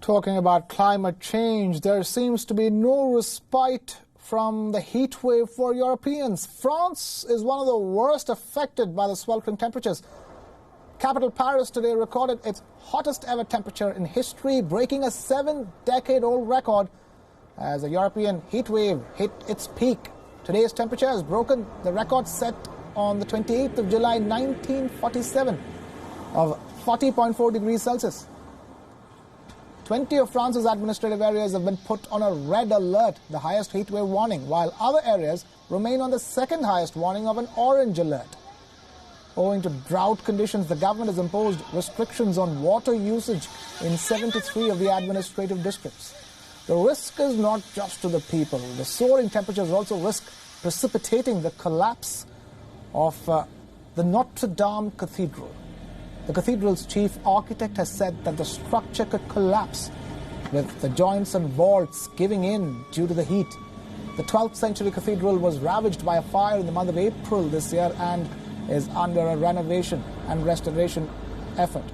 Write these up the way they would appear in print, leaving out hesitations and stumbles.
Talking about climate change, there seems to be no respite from the heat wave for Europeans. France is one of the worst affected by the sweltering temperatures. Capital Paris today recorded its hottest ever temperature in history, breaking a 7-decade-old record as the European heat wave hit its peak. Today's temperature has broken the record set on the 28th of July 1947 of 40.4 degrees Celsius. 20 of France's administrative areas have been put on a red alert, the highest heat wave warning, while other areas remain on the second highest warning of an orange alert. Owing to drought conditions, the government has imposed restrictions on water usage in 73 of the administrative districts. The risk is not just to the people. The soaring temperatures also risk precipitating the collapse of the Notre Dame Cathedral. The cathedral's chief architect has said that the structure could collapse, with the joints and vaults giving in due to the heat. The 12th century cathedral was ravaged by a fire in the month of April this year and is under a renovation and restoration effort.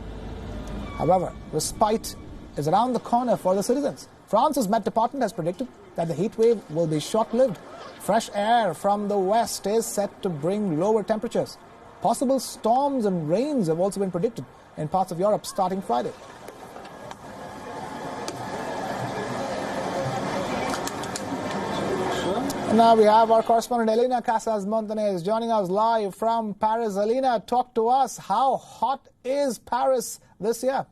However, respite is around the corner for the citizens. France's Met Department has predicted that the heat wave will be short-lived. Fresh air from the west is set to bring lower temperatures. Possible storms and rains have also been predicted in parts of Europe starting Friday. And now we have our correspondent Elena Casas-Montanez joining us live from Paris. Elena, talk to us. How hot is Paris this year?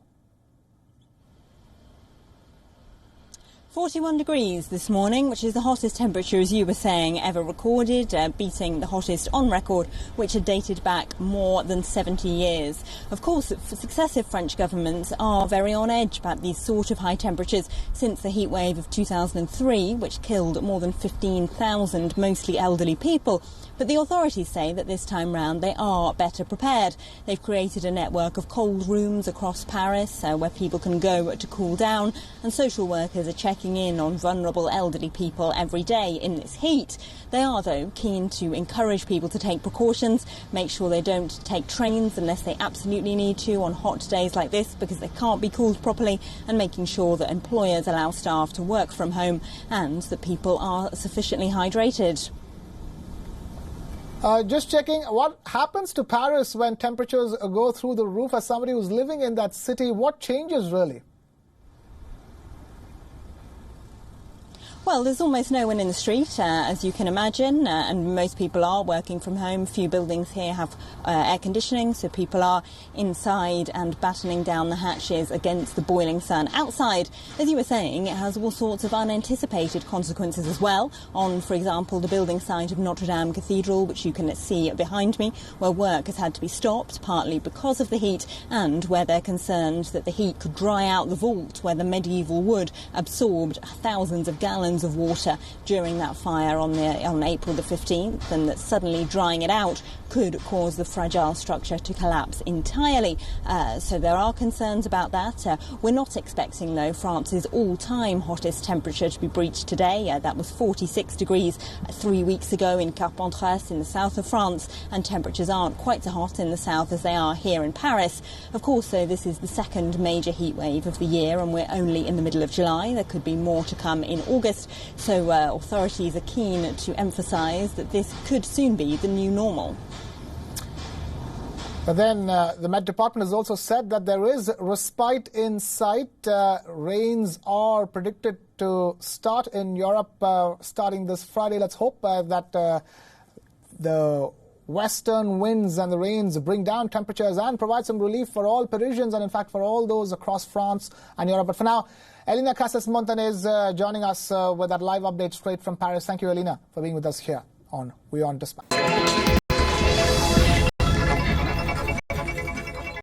41 degrees this morning, which is the hottest temperature, as you were saying, ever recorded, beating the hottest on record, which had dated back more than 70 years. Of course, successive French governments are very on edge about these sort of high temperatures since the heat wave of 2003, which killed more than 15,000 mostly elderly people. But the authorities say that this time round they are better prepared. They've created a network of cold rooms across Paris where people can go to cool down, and social workers are checking in on vulnerable elderly people every day in this heat. They are, though, keen to encourage people to take precautions, make sure they don't take trains unless they absolutely need to on hot days like this because they can't be cooled properly, and making sure that employers allow staff to work from home and that people are sufficiently hydrated. Just checking, what happens to Paris when temperatures go through the roof? As somebody who's living in that city, what changes really? Well, there's almost no one in the street, as you can imagine, and most people are working from home. Few buildings here have air conditioning, so people are inside and battening down the hatches against the boiling sun. Outside, as you were saying, it has all sorts of unanticipated consequences as well. On, for example, the building site of Notre Dame Cathedral, which you can see behind me, where work has had to be stopped, partly because of the heat, and where they're concerned that the heat could dry out the vault where the medieval wood absorbed thousands of gallons of water during that fire on April the 15th, and that suddenly drying it out could cause the fragile structure to collapse entirely. So there are concerns about that. We're not expecting, though, France's all-time hottest temperature to be breached today. That was 46 degrees 3 weeks ago in Carpentras in the south of France, and temperatures aren't quite so hot in the south as they are here in Paris. Of course, though, this is the second major heat wave of the year, and we're only in the middle of July. There could be more to come in August. So authorities are keen to emphasise that this could soon be the new normal. But then the Met Department has also said that there is respite in sight. Rains are predicted to start in Europe starting this Friday. Let's hope that the western winds and the rains bring down temperatures and provide some relief for all Parisians and, in fact, for all those across France and Europe. But for now, Elena Casas-Montanez joining us with that live update straight from Paris. Thank you, Elena, for being with us here on WION Dispatch.